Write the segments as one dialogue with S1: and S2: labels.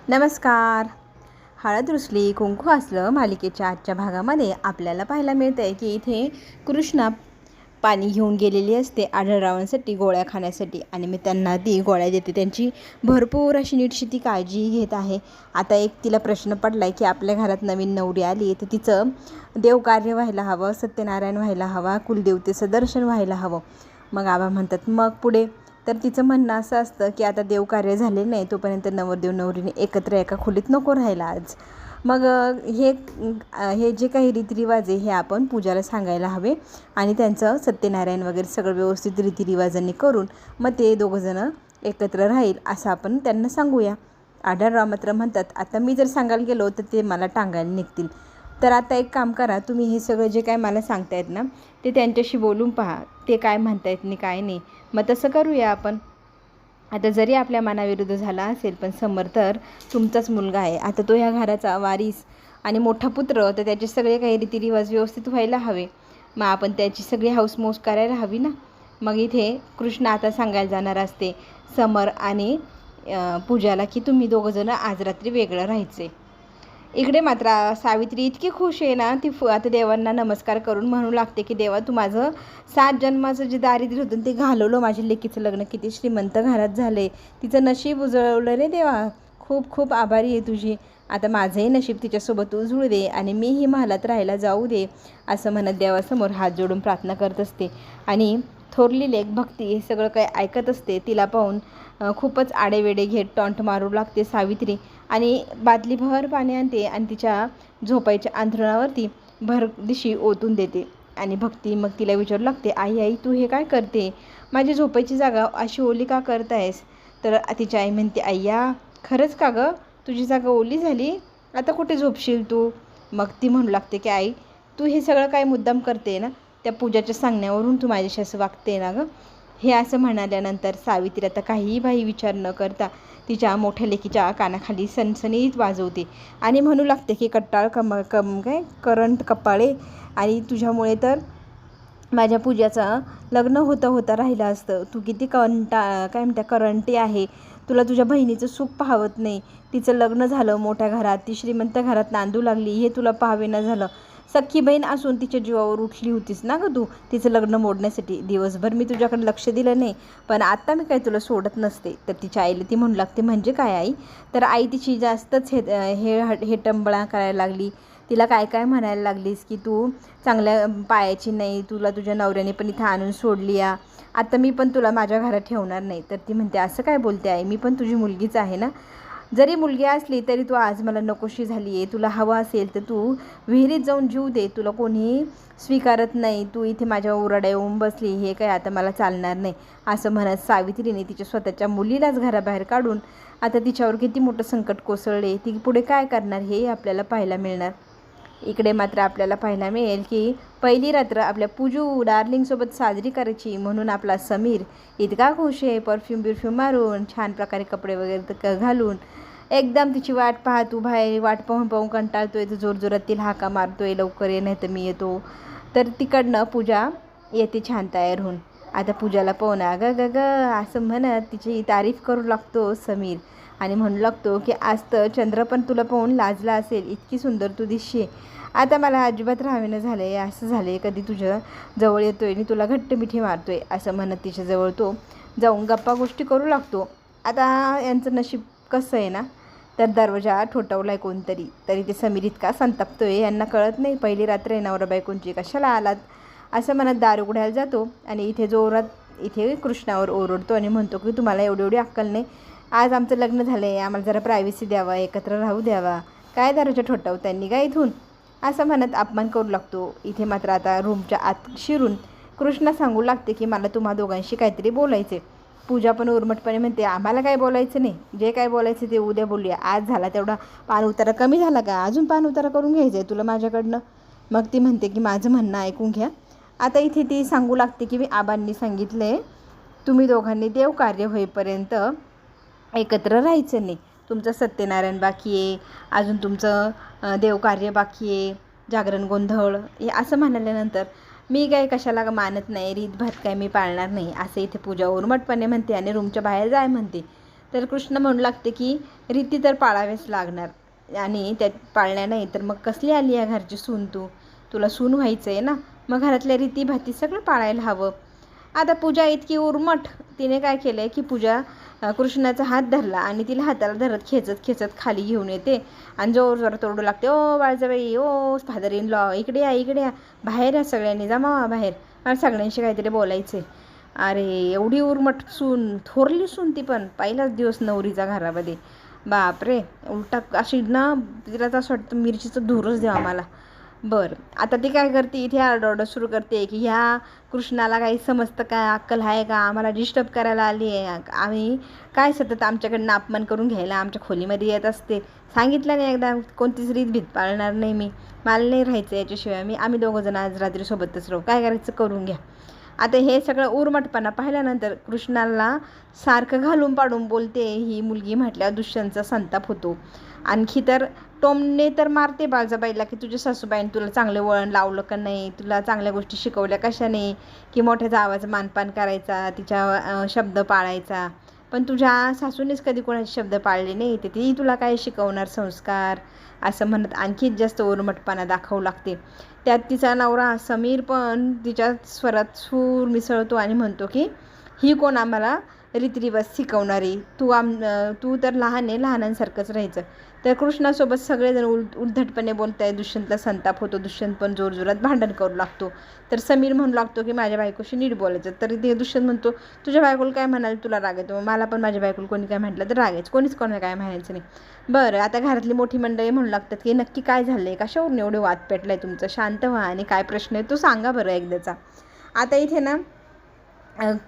S1: नमस्कार. हळद रुसली कुंकू असलं मालिकेच्या आजच्या भागामध्ये आपल्याला पाहायला मिळतं आहे की इथे कृष्णा पाणी घेऊन गेलेली असते आढळरावांसाठी गोळ्या खाण्यासाठी आणि मी त्यांना ती गोळ्या देते. त्यांची भरपूर अशी नीटशी ती काळजी घेत आहे. आता एक तिला प्रश्न पडला आहे की आपल्या घरात नवीन नवरी आली तर तिचं देवकार्य व्हायला हवं, सत्यनारायण व्हायला हवा, कुलदेवतेचं दर्शन व्हायला हवं. मग आबा म्हणतात मग पुढे. तर तिचं म्हणणं असं असतं की आता देवकार्य झाले नाही तोपर्यंत नवरदेव नवरीने एकत्र एका खोलीत नको राहायला आज. मग हे जे काही रीतिरिवाज आहे हे आपण पूजाला सांगायला हवे आणि त्यांचं सत्यनारायण वगैरे सगळं व्यवस्थित रीतिरिवाजांनी करून मग ते दोघंजणं एकत्र राहील असं आपण त्यांना सांगूया. आढळराव मात्र म्हणतात आता मी जर सांगायला गेलो तर ते मला टांगायला निघतील. तर आता एक काम करा, तुम्ही हे सगळं जे काय मला सांगतायत ना ते त्यांच्याशी बोलून पहा, ते काय म्हणतायत आणि काय नाही. मग तसं करूया आपण. आता जरी आपल्या मनाविरुद्ध झाला असेल पण समर तर तुमचाच मुलगा आहे. आता तो ह्या घराचा वारीस आणि मोठा पुत्र, तर त्याचे सगळे काही रीतिरिवाज व्यवस्थित व्हायला हवे. मग आपण त्याची सगळी हौसमौस करायला हवी ना. मग इथे कृष्ण आता सांगायला जाणार असते समर आणि पूजाला की तुम्ही दोघंजणं आज रात्री वेगळं राहायचे. इकडे मात्र सावित्री इतकी खुश आहे ना, ती आता देवांना नमस्कार करून म्हणू लागते की देवा तू माझं 7 जन्माचं जे दारिद्र्य होतं ते घालवलं. माझ्या लेकीचं लग्न किती श्रीमंत घरात झाले, तिचं नशीब उजळवलं रे देवा. खूप खूप आभारी आहे तुझी. आता माझंही नशीब तिच्यासोबत उजळू दे आणि मीही महालात राहायला जाऊ दे असं म्हणत देवासमोर हात जोडून प्रार्थना करत असते. आणि थोरली लेक भक्ती हे सगळं काही ऐकत असते. तिला पाहून खूपच आडेवेडे घेत टॉन्ट मारू लागते सावित्री आणि बादलीभर पाणी आणते आणि तिच्या झोपायच्या अंथरुणावरती भरदिशी ओतून देते. आणि भक्ती मग तिला विचारू लागते आई आई तू हे काय करते, माझी झोपायची जागा अशी ओली का करतायस. तर तिची आई म्हणते अय्या खरंच का गं, तुझी जागा ओली झाली, आता कुठे झोपशील तू. मग ती म्हणू लागते की आई तू हे सगळं काय मुद्दाम करते ना, त्या पूजाच्या सांगण्यावरून तू माझ्याशी असं वागते ना गं. हे असं म्हणाल्यानंतर सावित्री आता काहीही बाई विचार न करता तिच्या मोठ्या लेकीच्या कानाखाली सणसणीत वाजवते आणि म्हणू लागते की कट्टाळ करंट कपाळे, आणि तुझ्यामुळे तर माझ्या पूजाचं लग्न होता राहिलं असतं. तू किती करंटी आहे, तुला तुझ्या बहिणीचं सुख पाहवत नाही. तिचं लग्न झालं मोठ्या घरात, ती श्रीमंत घरात नांदू लागली, हे तुला पाहावेना झालं. सख्खी बहीण असून तिच्या जीवावर उठली होतीस ना गं तू तिचं लग्न मोडण्यासाठी. दिवसभर मी तुझ्याकडे लक्ष दिलं नाही पण आता मी काय तुला सोडत नसते. तर तिच्या आईला ती म्हणू लागते म्हणजे काय आई. तर आई तिची जास्तच हेटंबळा करायला लागली. तिला काय काय म्हणायला लागलीस की तू चांगल्या पायाची नाही, तुला तुझ्या नवऱ्याने पण इथं आणून सोडली या, आता मी पण तुला माझ्या घरात ठेवणार नाही. तर ती म्हणते असं काय बोलते आई, मी पण तुझी मुलगीच आहे ना. जरी मुलगी असली तरी तू आज मला नकोशी झाली आहे. तुला हवं असेल तर तू विहिरीत जाऊन जीव दे, तुला कोणी स्वीकारत नाही. तू इथे माझ्या ओरडा येऊन बसली, हे काय आता मला चालणार नाही असं म्हणत सावित्रीने तिच्या स्वतःच्या मुलीलाच घराबाहेर काढून आता तिच्यावर किती मोठं संकट कोसळले. ती पुढे काय करणार हे आपल्याला पाहायला मिळणार. इकडे मात्र आपल्याला पाहायला मिळेल की पहिली रात्र आपल्या पूजू डार्लिंगसोबत साजरी करायची म्हणून आपला समीर इतका खुश आहे. परफ्यूम मारून छान प्रकारे कपडे वगैरे घालून एकदम तिची वाट पाहत उभा आहे. वाट पाहून पाहून कंटाळतोय, तर जोरजोरात तिला हाका मारतोय लवकर ये नाही तर मी येतो. तर तिकडनं पूजा येते छान तयार होऊन. आता पूजाला पाहून ग असं म्हणत तिची तारीफ करू लागतो समीर आणि म्हणू लागतो की आज तर चंद्र पण तुला पाहून लाजला असेल, इतकी सुंदर तू दिसशील. आता मला अजिबात राहावेनं झालं आहे, असं झालं आहे कधी तुझ्या जवळ येतोय आणि तुला घट्ट मिठी मारतोय असं म्हणत तिच्याजवळ तो जाऊन गप्पा गोष्टी करू लागतो. आता यांचं नशीब कसं आहे ना, तर दरवाजा ठोठावला आहे कोणतरी, तरी ते समीर इतका संतापतोय यांना कळत नाही पहिली रात्र आहे नवरा बायकोंची, कशाला आलात असं म्हणत दार उघडायला जातो. आणि इथे जोरात इथे कृष्णावर ओरडतो आणि म्हणतो की तुम्हाला एवढी अक्कल नाही, आज आमचं लग्न झालं आहे, आम्हाला जरा प्रायव्हसी द्यावा, एकत्र राहू द्यावा, काय दरवाजा ठोठावता निघा इथून असं म्हणत अपमान करू लागतो. इथे मात्र आता रूमच्या आत शिरून कृष्णा सांगू लागते की मला तुम्हा दोघांशी काहीतरी बोलायचे. पूजा पण उर्मटपणे म्हणते आम्हाला काय बोलायचं नाही, जे काय बोलायचं ते उद्या बोलूया, आज झाला तेवढा पान उतारा कमी झाला का, अजून पान उतारा करून घ्यायचं आहे तुला माझ्याकडनं. मग ती म्हणते की माझं म्हणणं ऐकून घ्या. आता इथे ती सांगू लागते की मी आबांनी सांगितलं आहे तुम्ही दोघांनी देवकार्य होईपर्यंत एकत्र राहायचं नाही. तुमचं सत्यनारायण बाकी आहे, अजून तुमचं देवकार्य बाकी आहे, जागरण गोंधळ हे असं म्हणाल्यानंतर मी काय कशाला मानत नाही, रीतभात काय मी पाळणार नाही असं इथे पूजा उर्मटपणे म्हणते आणि रूमच्या बाहेर जाय म्हणते. तर कृष्ण म्हणू लागते की रीती तर पाळावेच लागणार आणि त्यात पाळल्या नाही तर मग कसली आली या घरची सून तुला सून व्हायचं आहे ना, मग घरातल्या रीती भाती सगळं पाळायला हवं. आता पूजा इतकी उर्मट, तिने काय केलं आहे की पूजा कृष्णाचा हात धरला आणि तिला हाताला धरत खेचत खेचत खाली घेऊन येते आणि जोर जोरात ओरडू लागते, ओ बाळजाबाई, ओ फादर इन लॉ, इकडे या, बाहेर या सगळ्यांनी, जमावा बाहेर, मला सगळ्यांशी काहीतरी बोलायचं आहे. अरे एवढी उर्मट सून, थोरली सून ती पण, पहिलाच दिवस नवरीचा घरामध्ये, बापरे, उलटा अशी ना तिला तर असं वाटतं मिरचीचं धूरच द्यावा मला. बरं, आता ती काय करते, इथे आरडाओरडा सुरू करते की ह्या कृष्णाला काही समजतं का, अक्कल आहे का, आम्हाला डिस्टर्ब करायला आली आहे, आम्ही काय सतत आमच्याकडनं अपमान करून घ्यायला आमच्या खोलीमध्ये येत असते, सांगितलं नाही एकदा, कोणतीच रीत भीत पाळणार नाही मी, मला नाही राहायचं याच्याशिवाय, आम्ही दोघंजण आज रात्री सोबतच राहू, काय करायचं करून घ्या. आता हे सगळं उर्मटपणा पाहिल्यानंतर कृष्णाला सारखं घालून पाडून बोलते ही मुलगी म्हटल्यावर दुष्यंतचा संताप होतो. आणखी तर टोमणे तर मारते बाळजाबाईला की तुझ्या सासूबाईने तुला चांगलं वळण लावलं का नाही, तुला चांगल्या गोष्टी शिकवल्या कशाने, की मोठ्या जावाचा मानपान करायचा, तिच्या शब्द पाळायचा, पण तुझ्या सासूनेच कधी कोणाचे शब्द पाळले नाही, तर ती तुला काय शिकवणार संस्कार, असं म्हणत आणखीच जास्त उर्मटपणा दाखवू लागते. त्यात तिचा नवरा समीर पण तिच्या स्वरात सूर मिसळतो आणि म्हणतो की ही कोण आम्हाला रीतिरिवाज शिकवणारी, तू तर लहान आहे, लहानांसारखंच राहायचं. तर कृष्णासोबत सगळेजण उद्धटपणे बोलत आहे. दुष्यंतला संताप होतो, दुष्यंत पण जोरजोरात भांडण करू लागतो. तर समीर म्हणू लागतो की माझ्या बायकोशी नीट बोलायचं. तर ते दुष्यंत म्हणतो तुझ्या बायकोला काय म्हणाल तुला राग येतो, मला पण माझ्या बायकोला कोणी काय म्हटलं तर राग यायचं, कोणीच कोणाला काय म्हणायचं नाही. बरं, आता घरातली मोठी मंडळी म्हणू लागतात की नक्की काय झालं आहे, कशावरून एवढे वाद पेटलाय तुमचं, शांत व्हा आणि काय प्रश्न आहे तो सांगा बरं एकदाचा. आता इथे ना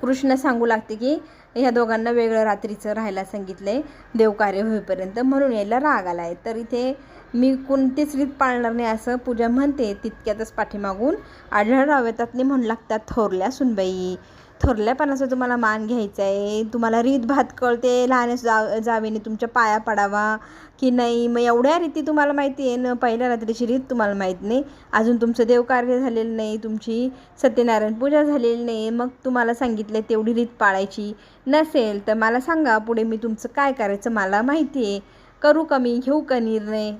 S1: कृष्ण सांगू लागते की ह्या दोघांना वेगळं रात्रीचं राहायला सांगितलं आहे देवकार्य होईपर्यंत, म्हणून यायला राग आला आहे. तर इथे मी कोणतीच रीत पाळणार नाही असं पूजा म्हणते. तितक्यातच पाठीमागून आढळराव येतात आणि म्हणू लागतात, थोरल्या सुनबाई, थोरल्यापणाचा तुम्हाला मान घ्यायचा आहे, तुम्हाला रीत भात कळते, लहान जावेने तुमच्या पाया पडावा की नाही, मग एवढ्या रीती तुम्हाला माहिती आहे ना, पहिल्या रात्रीची रीत तुम्हाला माहीत नाही, अजून तुमचं देवकार्य झालेलं नाही, तुमची सत्यनारायण पूजा झालेली नाही, मग तुम्हाला सांगितलं तेवढी रीत पाळायची नसेल तर मला सांगा, पुढे मी तुमचं काय करायचं मला माहिती आहे, करू का मी, घेऊ का निर्णय.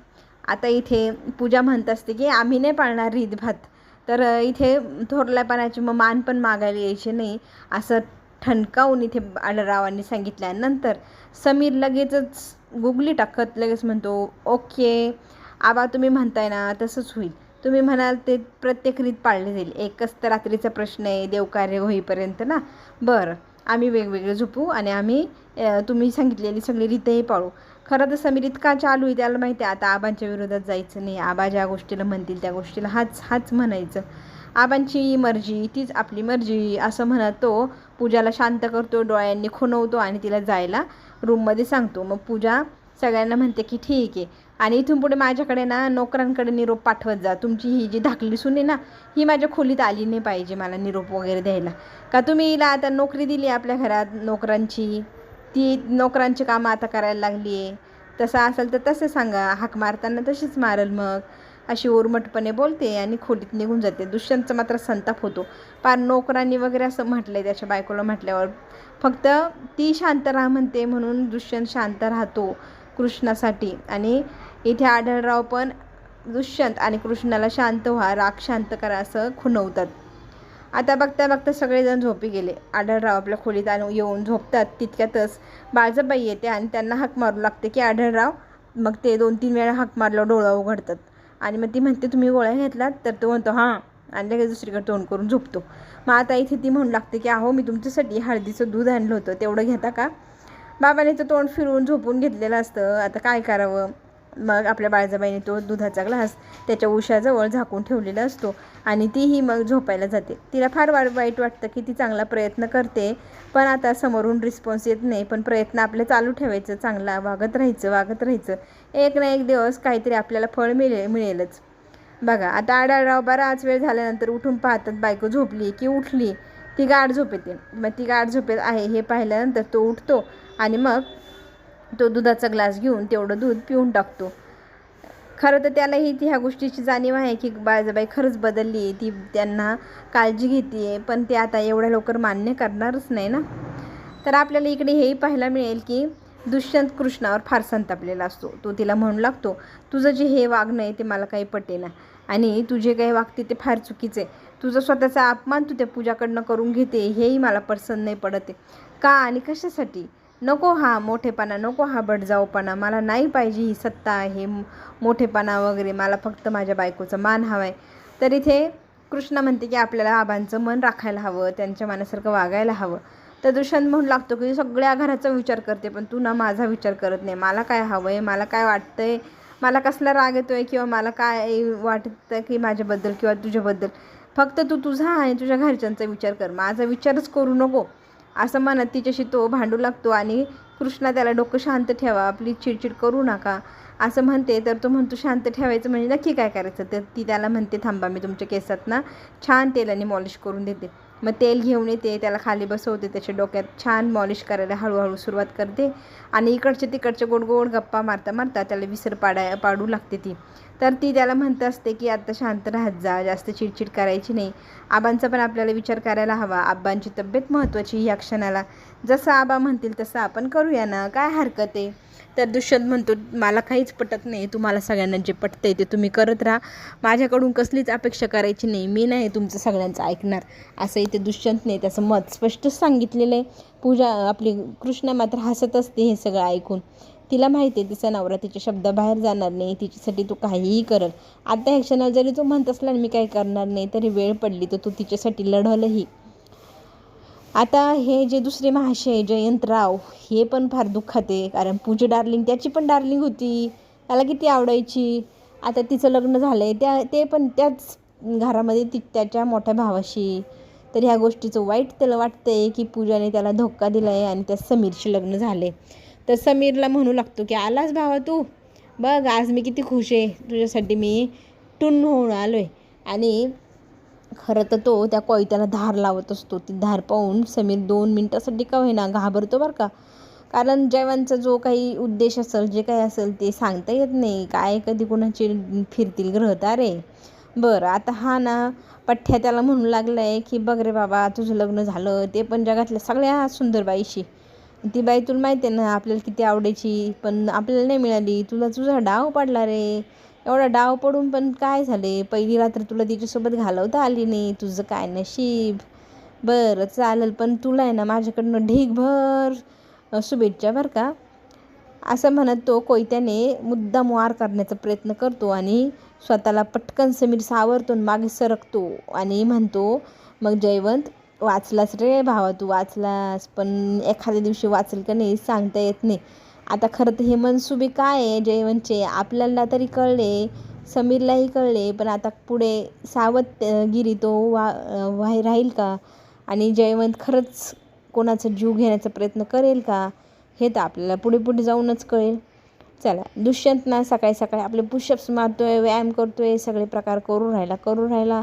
S1: आता इथे पूजा म्हणत असते की आम्ही नाही पाळणार रीत भात. तर इथे थोरल्यापणाची मग मान पण मागायला यायचे नाही असं ठणकावून इथे आढळरावांनी सांगितल्यानंतर समीर लगेचच गुगली टाकत लगेच म्हणतो, ओके आबा, तुम्ही म्हणताय ना तसंच होईल, तुम्ही म्हणाल ते प्रत्येक रीत पाळली जाईल, एकच तर रात्रीचा प्रश्न आहे देवकार्य होईपर्यंत ना, बरं आम्ही वेगवेगळे झोपू आणि आम्ही तुम्ही सांगितलेली सगळी रीतही पाळू. खरं तर समीर इतका चालू आहे, त्याला माहिती आहे आता आबांच्या विरोधात जायचं नाही, आबा ज्या गोष्टीला म्हणतील त्या गोष्टीला हाच म्हणायचं, आबांची मर्जी तीच आपली मर्जी असं म्हणत तो पूजाला शांत करतो, डोळ्यांनी खुणवतो आणि तिला जायला रूममध्ये सांगतो. मग पूजा सगळ्यांना म्हणते की ठीक आहे, आणि इथून पुढे माझ्याकडे ना नोकरांकडे निरोप पाठवत जा, तुमची ही जी धाकली सून आहे ना ही माझ्या खोलीत आली नाही पाहिजे मला निरोप वगैरे द्यायला, का तुम्ही हिला आता नोकरी दिली आपल्या घरात नोकरांची, ती नोकरांची कामं आता करायला लागली आहे, तसं असेल तर तसं सांगा, हाक मारताना तशीच मारल मग, अशी ओरमटपणे बोलते आणि खोलीत निघून जाते. दुष्यंतचा मात्र संताप होतो, पार नोकरांनी वगैरे असं म्हटलं आहे त्याच्या बायकोला म्हटल्यावर, फक्त ती शांत राहा म्हणते म्हणून दुष्यंत शांत राहतो कृष्णासाठी. आणि इथे आढळराव पण दुष्यंत आणि कृष्णाला शांत व्हा, राग शांत करा असं खुणवतात. आता बघता सगळेजण झोपी गेले. आढळराव आपल्या खोलीत येऊन झोपतात. तितक्यातच बाळजाबाई येते आणि त्यांना हाक मारू लागते की आढळराव. मग ते 2-3 वेळा हाक मारलं डोळा उघडतात आणि मग ती म्हणते तुम्ही गोळ्या घेतलात, तर तो म्हणतो हां, आणि लगेच दुसरीकडे तोंड करून झोपतो. मग आता इथे ती म्हणू लागते की अहो मी तुमच्यासाठी हळदीचं दूध आणलं होतं, तेवढं घेता का. बाबाने तर तोंड फिरवून झोपून घेतलेलं असतं, आता काय करावं. मग आपल्या बाळजाबाईने तो दुधाचा ग्लास त्याच्या उशाजवळ झाकून ठेवलेला असतो आणि तीही मग झोपायला जाते. तिला फार वाईट वाटतं की ती चांगला प्रयत्न करते, पण आता समोरून रिस्पॉन्स येत नाही, पण प्रयत्न आपले चालू ठेवायचं, चांगला वागत राहायचं, एक ना एक दिवस काहीतरी आपल्याला फळ मिळेलच. बघा आता आढळराव बराच वेळ झाल्यानंतर उठून पाहतात बायको झोपली की उठली, ती गाढ झोप येते. मग ती गाढ झोपेत आहे हे पाहिल्यानंतर तो उठतो आणि मग तो दुधाचा ग्लास घेऊन तेवढं दूध पिऊन टाकतो. खरं तर त्यालाही ह्या गोष्टीची जाणीव आहे की बाळजाबाई खरंच बदलली आहे, ती त्यांना काळजी घेते आहे, पण ते आता एवढ्या लवकर मान्य करणारच नाही ना. तर आपल्याला इकडे हेही पाहायला मिळेल की दुष्यंत कृष्णावर फार संतापलेला असतो. तो तिला म्हणू लागतो, तुझं जे हे वागणं आहे ते मला काही पटेना आणि तू जे काही वागते ते फार चुकीचं आहे. तुझा स्वतःचा अपमान तू त्या पूजाकडनं करून घेते हेही मला पसंत नाही पडत आहे. का आणि कशासाठी? नको हा मोठेपणा, नको हा बडजाऊपणा, मला नाही पाहिजे ही सत्ता, हे मोठेपणा वगैरे. मला फक्त माझ्या बायकोचा मान हवा आहे. तर इथे कृष्णा म्हणते की आपल्याला आबांचं मन राखायला हवं, त्यांच्या मनासारखं वागायला हवं. तर दुष्यंत म्हणू लागतो की सगळ्या घराचा विचार करते पण तू ना माझा विचार करत नाही. मला काय हवं आहे, मला काय वाटतं आहे, मला कसला राग येतो आहे किंवा मला काय वाटतं की माझ्याबद्दल किंवा तुझ्याबद्दल. फक्त तू तुझा आणि तुझ्या घरच्यांचा विचार कर, माझा विचारच करू नको, असं म्हणत तिच्याशी तो भांडू लागतो. आणि कृष्णा त्याला डोकं शांत ठेवा, आपली चिडचिड करू नका असं म्हणते. तर तो म्हणतो शांत ठेवायचं म्हणजे नक्की काय करायचं? तर ती त्याला म्हणते थांबा, मी तुमच्या केसात ना छान तेलाने मॉलिश करून देते. मग तेल घेऊन येते, त्याला खाली बसवते, त्याच्या डोक्यात छान मॉलिश करायला हळूहळू सुरुवात करते आणि इकडचे तिकडचे गोड गोड गप्पा मारता मारता त्याला विसर पाडू लागते ती. तर ती त्याला म्हणत असते की आता शांत राहत जा, जास्त चिडचिड करायची नाही, आबांचा पण आपल्याला विचार करायला हवा, आबांची तब्येत महत्त्वाची या क्षणाला, जसं आबा म्हणतील तसं आपण करूया ना, काय हरकत आहे. तर दुष्यंत म्हणतो मला काहीच पटत नाही, तुम्हाला सगळ्यांना जे पटतंय ते तुम्ही करत राहा, माझ्याकडून कसलीच अपेक्षा करायची नाही, मी नाही तुमचं सगळ्यांचं ऐकणार, असं इथे दुष्यंतने त्याचं मत स्पष्टच सांगितलेलं आहे. पूजा आपली कृष्णा मात्र हसत असते हे सगळं ऐकून. तिला माहिती आहे तिचा नवरा तिच्या शब्दाबाहेर जाणार नाही, तिच्यासाठी तो काहीही करल. आता ह्या क्षणाला जरी तो म्हणत असला मी काही करणार नाही, तरी वेळ पडली तर तो तिच्यासाठी लढलही. आता हे जे दुसरे महाशय जयंतराव हे पण फार दुःखात आहे, कारण पूजा डार्लिंग त्याची पण डार्लिंग होती, त्याला किती आवडायची. आता तिचं लग्न झालं आहे ते पण त्याच घरामध्ये त्याच्या मोठ्या भावाशी. तर ह्या गोष्टीचं वाईट त्याला वाटतं आहे की पूजाने त्याला धोका दिला आहे आणि त्या समीरशी लग्न झाले. तर समीरला म्हणू लागतो की आलास भावा तू, बघ आज मी किती खुश आहे, तुझ्यासाठी मी टुन्न होऊन आलो आहे. आणि खरं तर तो त्या कोयत्याला धार लावत असतो. ती धार पाहून समीर 2 मिनटासाठी का होईना घाबरतो बरं का, कारण जयवंतचा जो काही उद्देश असेल, जे काही असेल ते सांगता येत नाही, काय कधी कोणाची फिरतील ग्रहतारे. बरं आता हा ना पठ्ठ्या त्याला म्हणू लागला आहे की बघ रे बाबा, तुझं लग्न झालं ते पण जगातल्या सगळ्या सुंदर बाईशी, ती बाई तुला माहिती आहे ना आपल्याला किती आवडायची, पण आपल्याला नाही मिळाली, तुझा डाव पडला रे. एवढा डाव पडून पण काय झाले, पहिली रात्र तुला तिच्यासोबत घालवता आली नाही, तुझं काय नशीब. बरं चालेल, पण तुला आहे ना माझ्याकडनं ढीगभर शुभेच्छा बरं का, असं म्हणत तो कोयत्याने मुद्दाम वार करण्याचा प्रयत्न करतो आणि स्वतःला पटकन समीर सावरतो, मागे सरकतो आणि म्हणतो मग जयवंत वाचलास रे भावा, तू वाचलास, पण एखाद्या दिवशी वाचेल का नाही सांगता येत नाही. आता खरं तर हे मनसुबे काय आहे जयवंतचे आपल्याला तरी कळले, समीरलाही कळले, पण आता पुढे सावधगिरी तो राहील का आणि जयवंत खरंच कोणाचा जीव घेण्याचा प्रयत्न करेल का, हे तर आपल्याला पुढे पुढे जाऊनच कळेल. चला, दुष्यंत ना सकाळी सकाळी आपले पुशअप्स मारतोय, व्यायाम करतोय, सगळे प्रकार करून राहिला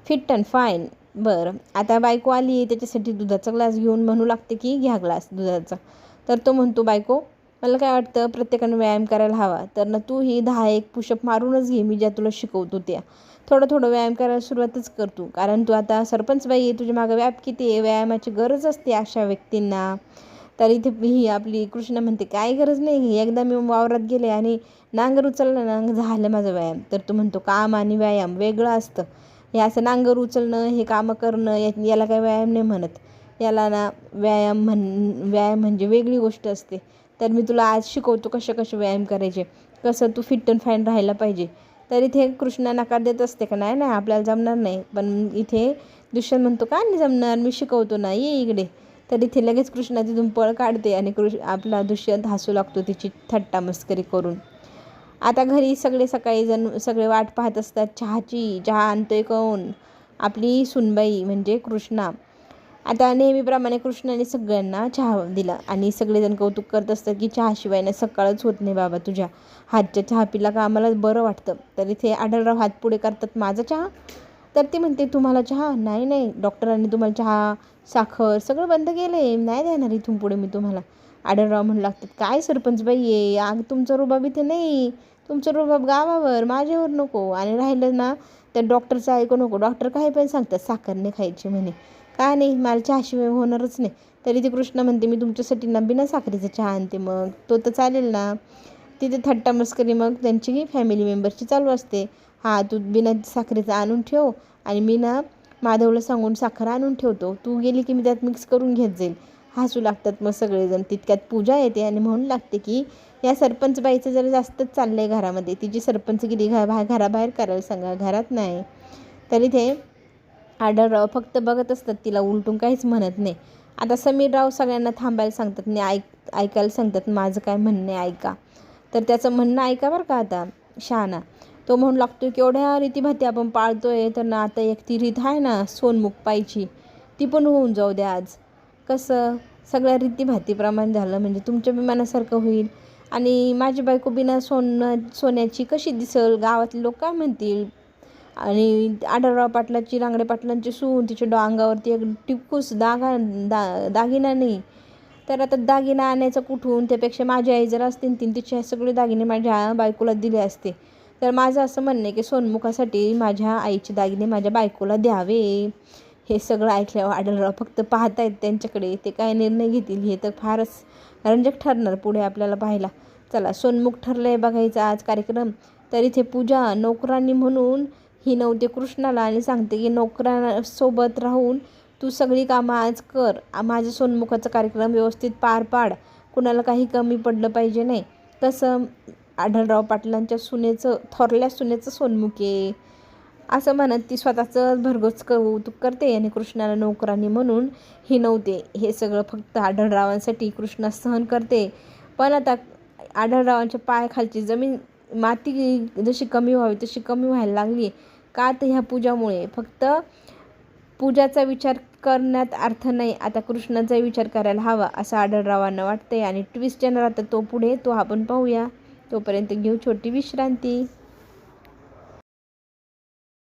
S1: फिट अँड फाईन. बरं आता बायको आली, त्याच्यासाठी दुधाचा ग्लास घेऊन म्हणू लागते की घ्या ग्लास दुधाचा. तर तो म्हणतो बायको मला काय वाटतं प्रत्येकाने व्यायाम करायला हवा, तर ना तू ही 10-1 पुशअप मारूनच घे, मी ज्या तुला शिकवतो त्या. थोडं व्यायाम करायला सुरुवातच करतो, कारण तू आता सरपंच बाई आहे, तुझ्या मागं व्याप किती आहे, व्यायामाची गरज असते अशा व्यक्तींना. तर इथे ही आपली कृष्णा म्हणते काय गरज नाही, एकदा मी वावरात गेले आणि नांगर उचललं ना झालं माझं व्यायाम. तर तो म्हणतो काम आणि व्यायाम वेगळं असतं, हे असं नांगर उचलणं हे कामं करणं याला काय व्यायाम नाही म्हणत, याला ना व्यायाम म्हणजे वेगळी गोष्ट असते. तर मी तुला आज शिकवतो कसे व्यायाम करायचे, कसं तू फिट अँड फाईन राहायला पाहिजे. तर इथे कृष्णा नकार देत असते का नाही आपल्याला जमणार नाही, पण इथे दुष्यंत म्हणतो का नाही जमणार, मी शिकवतो ना, ये इकडे. तर इथे लगेच कृष्णा तिथून पळ काढते आणि आपला दुष्यंत हसू लागतो तिची थट्टा मस्करी करून. आता घरी सगळे वाट पाहत असतात चहाची. चहा आणतोय कोण, आपली सुनबाई म्हणजे कृष्णा. आता नेहमीप्रमाणे कृष्णाने सगळ्यांना चहा दिला आणि सगळेजण कौतुक करत असतात की चहाशिवाय ना सकाळच होत नाही बाबा, तुझ्या हातच्या चहा पिला का आम्हाला बरं वाटतं. तर इथे आढळराव हात पुढे करतात, माझा चहा. तर ती म्हणते तुम्हाला चहा नाही, डॉक्टरांनी तुम्हाला चहा साखर सगळं बंद केलं आहे, नाही देणार इथून पुढे मी तुम्हाला. आढळराव म्हणू लागतात काय सरपंच बाई आहे, तुमचा रुबाब इथे नाही, तुमचं रुबाब गावावर, माझ्यावर नको. आणि राहिलं ना त्या डॉक्टरचं ऐकू नको, डॉक्टर काही पण सांगतात साखर नाही खायची म्हणे, काय नाही, मला चहाशिवाय होणारच नाही. तरी ती कृष्णा म्हणते मी तुमच्यासाठी ना बिना साखरेचा चहा आणते. मग तो तर चालेल ना. तिथे थट्टा मस्करी मग त्यांची फॅमिली मेंबरची चालू असते. हां, तू बिना साखरेचा आणून ठेव आणि मी ना माधवला सांगून साखर आणून ठेवतो. तू गेली की मी त्यात मिक्स करून घेत जाईल. हसू लागतात मग सगळेजण. तितक्यात पूजा येते आणि म्हणू लागते की या सरपंच बाईचं जरा जास्तच चाललं आहे घरामध्ये. तिची सरपंचगिरी घराबाहेर करायला सांगा, घरात नाही. तरी ते आढळराव फक्त बघत असतात तिला, उलटून काहीच म्हणत नाही. आता समीरराव सगळ्यांना थांबायला सांगतात आणि ऐकायला सांगतात. माझं काय म्हणणं आहे ऐका. तर त्याचं म्हणणं ऐका बरं का आता शहाणा. तो म्हणू लागतो की एवढ्या रीतीभाती आपण पाळतोय तर ना आता एक ती रीत आहे ना सोनमुख पायची, ती पण होऊन जाऊ द्या आज. कसं सगळ्या रीतीभातीप्रमाणे झालं म्हणजे तुमच्या विमानासारखं होईल. आणि माझी बायको बिना सोन्याची कशी दिसल, गावातले लोक काय म्हणतील. आणि आढळराव पाटलाची, रांगडे पाटलांची सून, तिच्या अंगावरती एक टिपकूस दागिना नाही. तर आता दागिना आणायचा कुठून. त्यापेक्षा माझी आई जर असते तिचे सगळे दागिने माझ्या बायकोला दिले असते. तर माझं असं म्हणणं आहे की सोनमुखासाठी माझ्या आईचे दागिने माझ्या बायकोला द्यावे. हे सगळं ऐकल्यावर आढळराव फक्त पाहतायत त्यांच्याकडे. ते काय निर्णय घेतील हे तर फारच रंजक ठरणार पुढे आपल्याला पाहायला. चला, सोनमुख ठरलं आहे बघायचा आज कार्यक्रम. तर इथे पूजा नोकरांनी म्हणून ही नवते कृष्णाला आणि सांगते की नोकरांसोबत राहून तू सगळी कामं आज कर. माझ्या सोनमुखाचा कार्यक्रम व्यवस्थित पार पाड. कुणाला काही कमी पडलं पाहिजे नाही. कसं आढळराव पाटलांच्या थोरल्या सुनेचं सोनमुख आहे असं म्हणत ती स्वतःचं भरघोस कौतुक करते. आणि कृष्णाला नोकरांनी म्हणून ही नव्हते हे सगळं फक्त आढळरावांसाठी कृष्णा सहन करते. पण आता आढळरावांच्या पायाखालची जमीन माती जशी कमी व्हावी तशी कमी व्हायला लागली. का तर ह्या पूजामुळे. फक्त पूजाचा विचार करण्यात अर्थ नाही, आता कृष्णाचा विचार करायला हवा असं आढळरावांना वाटतंय. आणि ट्विस्ट येणार आता तो पुढे, तो आपण पाहूया. तोपर्यंत घेऊ छोटी विश्रांती.